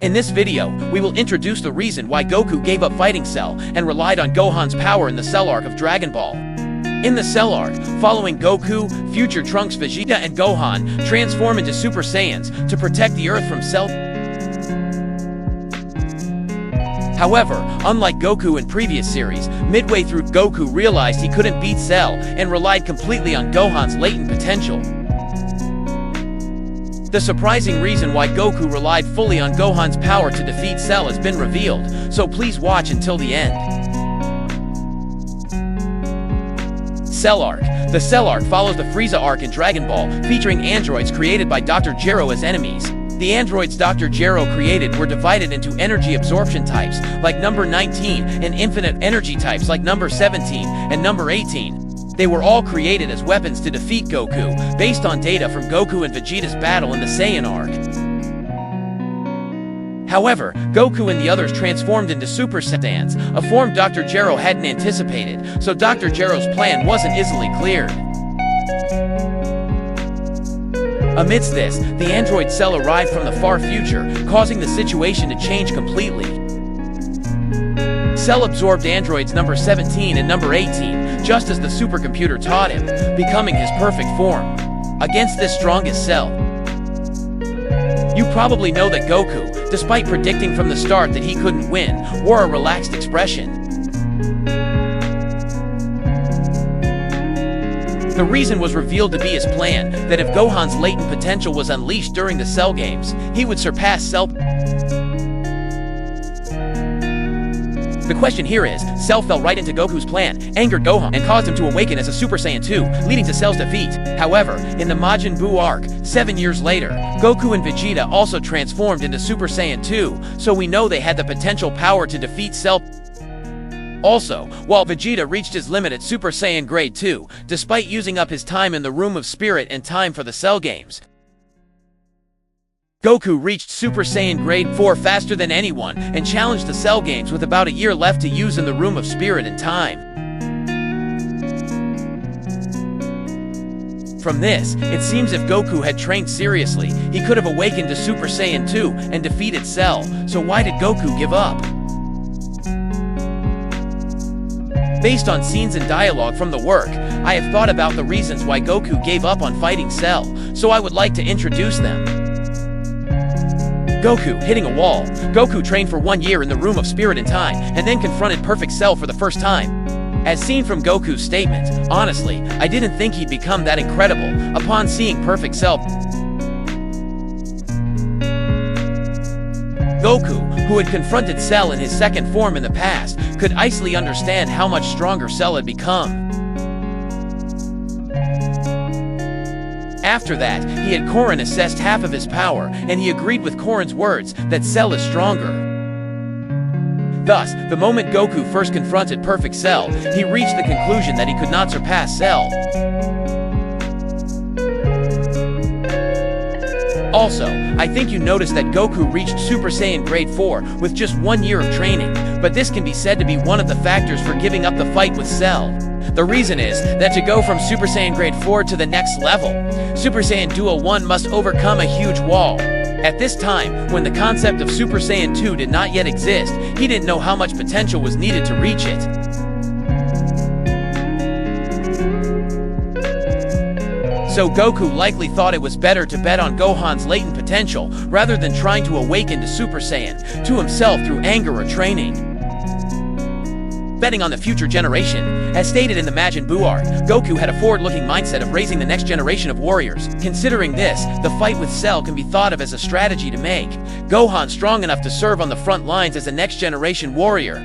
In this video, we will introduce the reason why Goku gave up fighting Cell and relied on Gohan's power in the Cell arc of Dragon Ball. In the Cell arc, following Goku, future Trunks, Vegeta, and Gohan transform into Super Saiyans to protect the Earth from Cell. However, unlike Goku in previous series, midway through, Goku realized he couldn't beat Cell and relied completely on Gohan's latent potential. The surprising reason why Goku relied fully on Gohan's power to defeat Cell has been revealed, so please watch until the end. Cell arc. The Cell arc follows the Frieza arc in Dragon Ball, featuring androids created by Dr. Gero as enemies. The androids Dr. Gero created were divided into energy absorption types, like number 19, and infinite energy types like number 17 and number 18. They were all created as weapons to defeat Goku, based on data from Goku and Vegeta's battle in the Saiyan arc. However, Goku and the others transformed into Super Saiyans, a form Dr. Gero hadn't anticipated, so Dr. Gero's plan wasn't easily cleared. Amidst this, the android Cell arrived from the far future, causing the situation to change completely. Cell absorbed androids number 17 and number 18, just as the supercomputer taught him, becoming his perfect form. Against this strongest Cell. You probably know that Goku, despite predicting from the start that he couldn't win, wore a relaxed expression. The reason was revealed to be his plan, that if Gohan's latent potential was unleashed during the Cell games, he would surpass Cell. The question here is, Cell fell right into Goku's plan, angered Gohan, and caused him to awaken as a Super Saiyan 2, leading to Cell's defeat. However, in the Majin Buu arc, 7 years later, Goku and Vegeta also transformed into Super Saiyan 2, so we know they had the potential power to defeat Cell. Also, while Vegeta reached his limit at Super Saiyan Grade 2, despite using up his time in the Room of Spirit and time for the Cell games, Goku reached Super Saiyan Grade 4 faster than anyone and challenged the Cell games with about a year left to use in the Room of Spirit and time. From this, it seems if Goku had trained seriously, he could have awakened to Super Saiyan 2 and defeated Cell, so why did Goku give up? Based on scenes and dialogue from the work, I have thought about the reasons why Goku gave up on fighting Cell, so I would like to introduce them. Goku hitting a wall. Goku trained for 1 year in the Room of Spirit and Time, and then confronted Perfect Cell for the first time. As seen from Goku's statement, honestly, I didn't think he'd become that incredible upon seeing Perfect Cell. Goku, who had confronted Cell in his second form in the past, could easily understand how much stronger Cell had become. After that, he had Korin assessed half of his power, and he agreed with Korin's words that Cell is stronger. Thus, the moment Goku first confronted Perfect Cell, he reached the conclusion that he could not surpass Cell. Also, I think you noticed that Goku reached Super Saiyan Grade 4 with just 1 year of training, but this can be said to be one of the factors for giving up the fight with Cell. The reason is that to go from Super Saiyan Grade 4 to the next level, Super Saiyan Duo 1 must overcome a huge wall. At this time, when the concept of Super Saiyan 2 did not yet exist, he didn't know how much potential was needed to reach it. So Goku likely thought it was better to bet on Gohan's latent potential rather than trying to awaken to Super Saiyan to himself through anger or training. Betting on the future generation. As stated in the Majin Buu arc, Goku had a forward-looking mindset of raising the next generation of warriors. Considering this, the fight with Cell can be thought of as a strategy to make Gohan strong enough to serve on the front lines as a next-generation warrior.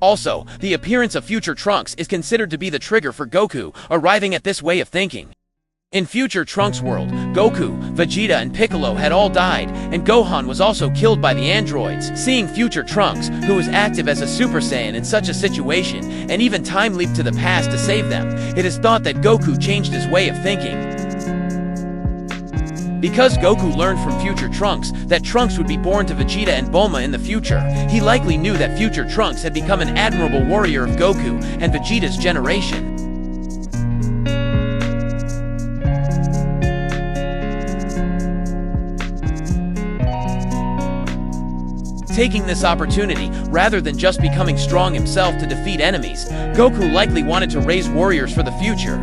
Also, the appearance of future Trunks is considered to be the trigger for Goku arriving at this way of thinking. In future Trunks' world, Goku, Vegeta, and Piccolo had all died, and Gohan was also killed by the androids. Seeing future Trunks, who was active as a Super Saiyan in such a situation, and even time leaped to the past to save them, it is thought that Goku changed his way of thinking. Because Goku learned from future Trunks that Trunks would be born to Vegeta and Bulma in the future, he likely knew that future Trunks had become an admirable warrior of Goku and Vegeta's generation. Taking this opportunity, rather than just becoming strong himself to defeat enemies, Goku likely wanted to raise warriors for the future.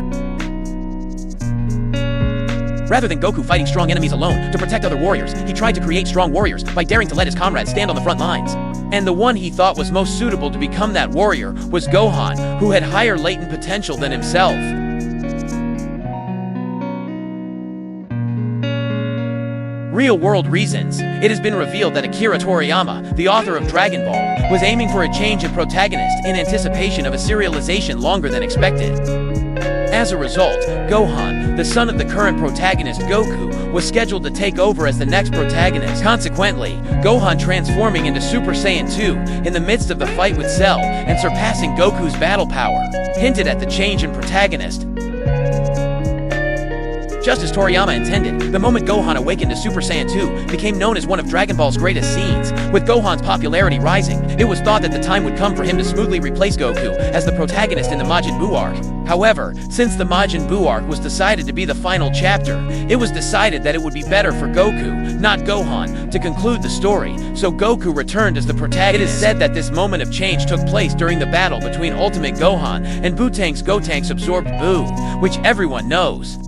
Rather than Goku fighting strong enemies alone to protect other warriors, he tried to create strong warriors by daring to let his comrades stand on the front lines. And the one he thought was most suitable to become that warrior was Gohan, who had higher latent potential than himself. Real-world reasons. It has been revealed that Akira Toriyama, the author of Dragon Ball, was aiming for a change in protagonist in anticipation of a serialization longer than expected. As a result, Gohan, the son of the current protagonist Goku, was scheduled to take over as the next protagonist. Consequently, Gohan transforming into Super Saiyan 2 in the midst of the fight with Cell and surpassing Goku's battle power, hinted at the change in protagonist. Just as Toriyama intended, the moment Gohan awakened to Super Saiyan 2 became known as one of Dragon Ball's greatest scenes. With Gohan's popularity rising, it was thought that the time would come for him to smoothly replace Goku as the protagonist in the Majin Buu arc. However, since the Majin Buu arc was decided to be the final chapter, it was decided that it would be better for Goku, not Gohan, to conclude the story, so Goku returned as the protagonist. It is said that this moment of change took place during the battle between Ultimate Gohan and Butank's Gotank's absorbed Buu, which everyone knows.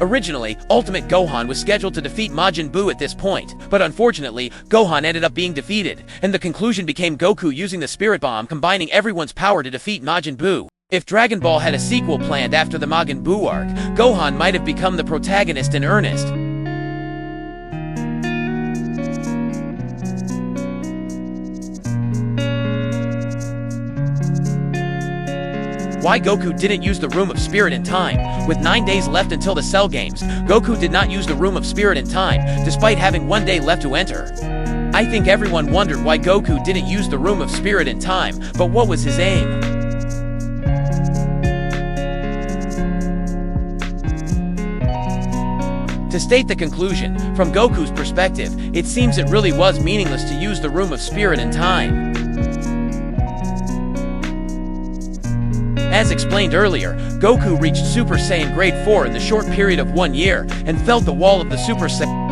Originally, Ultimate Gohan was scheduled to defeat Majin Buu at this point, but unfortunately, Gohan ended up being defeated, and the conclusion became Goku using the Spirit Bomb, combining everyone's power to defeat Majin Buu. If Dragon Ball had a sequel planned after the Majin Buu arc, Gohan might have become the protagonist in earnest. Why Goku didn't use the Room of Spirit in time. With 9 days left until the Cell Games, Goku did not use the Room of Spirit in time, despite having 1 day left to enter. I think everyone wondered why Goku didn't use the Room of Spirit in time, but what was his aim? To state the conclusion, from Goku's perspective, it seems it really was meaningless to use the Room of Spirit in time. As explained earlier, Goku reached Super Saiyan Grade 4 in the short period of 1 year, and felt the wall of the Super Saiyan.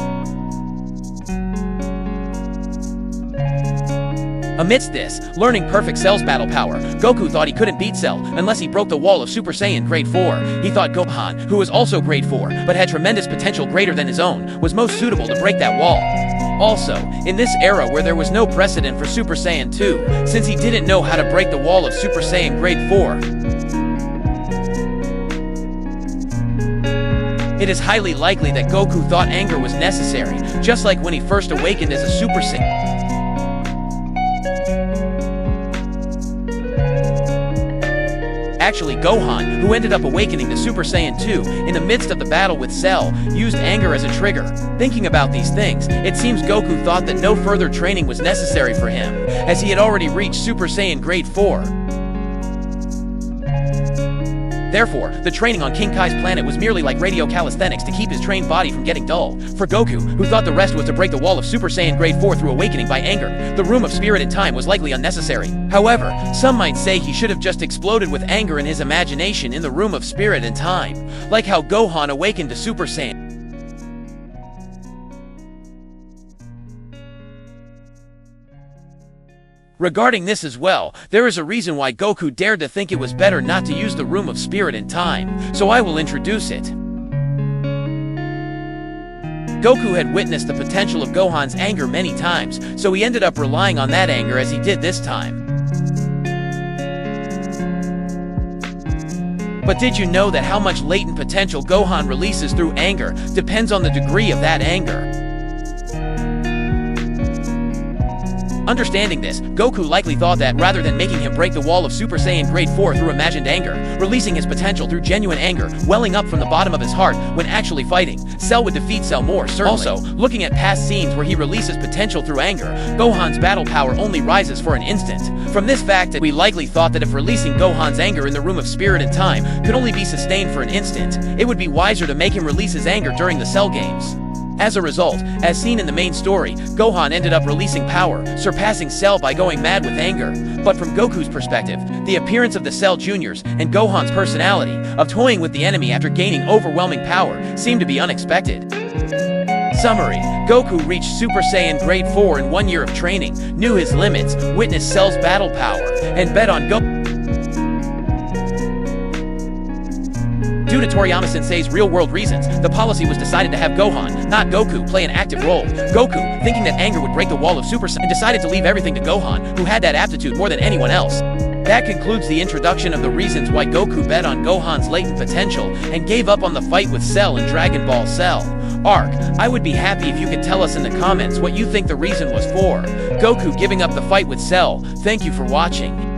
Amidst this, learning Perfect Cell's battle power, Goku thought he couldn't beat Cell unless he broke the wall of Super Saiyan Grade 4. He thought Gohan, who was also Grade 4, but had tremendous potential greater than his own, was most suitable to break that wall. Also, in this era where there was no precedent for Super Saiyan 2, since he didn't know how to break the wall of Super Saiyan Grade 4, it is highly likely that Goku thought anger was necessary, just like when he first awakened as a Super Saiyan. Actually, Gohan, who ended up awakening to Super Saiyan 2 in the midst of the battle with Cell, used anger as a trigger. Thinking about these things, it seems Goku thought that no further training was necessary for him, as he had already reached Super Saiyan Grade 4. Therefore, the training on King Kai's planet was merely like radio calisthenics to keep his trained body from getting dull. For Goku, who thought the rest was to break the wall of Super Saiyan Grade 4 through awakening by anger, the Room of Spirit in time was likely unnecessary. However, some might say he should have just exploded with anger in his imagination in the Room of Spirit in time, like how Gohan awakened to Super Saiyan. Regarding this as well, there is a reason why Goku dared to think it was better not to use the Room of Spirit in time, so I will introduce it. Goku had witnessed the potential of Gohan's anger many times, so he ended up relying on that anger as he did this time. But did you know that how much latent potential Gohan releases through anger depends on the degree of that anger? Understanding this, Goku likely thought that rather than making him break the wall of Super Saiyan Grade 4 through imagined anger, releasing his potential through genuine anger, welling up from the bottom of his heart when actually fighting, Cell would defeat Cell more certainly. Also, looking at past scenes where he releases potential through anger, Gohan's battle power only rises for an instant. From this fact, we likely thought that if releasing Gohan's anger in the Room of Spirit in time could only be sustained for an instant, it would be wiser to make him release his anger during the Cell Games. As a result, as seen in the main story, Gohan ended up releasing power, surpassing Cell by going mad with anger. But from Goku's perspective, the appearance of the Cell Juniors and Gohan's personality of toying with the enemy after gaining overwhelming power seemed to be unexpected. Summary: Goku reached Super Saiyan Grade 4 in 1 year of training, knew his limits, witnessed Cell's battle power, and bet on Goku. Due to Toriyama Sensei's real-world reasons, the policy was decided to have Gohan, not Goku, play an active role. Goku, thinking that anger would break the wall of Super Saiyan, decided to leave everything to Gohan, who had that aptitude more than anyone else. That concludes the introduction of the reasons why Goku bet on Gohan's latent potential and gave up on the fight with Cell in Dragon Ball Z arc. I would be happy if you could tell us in the comments what you think the reason was for Goku giving up the fight with Cell. Thank you for watching.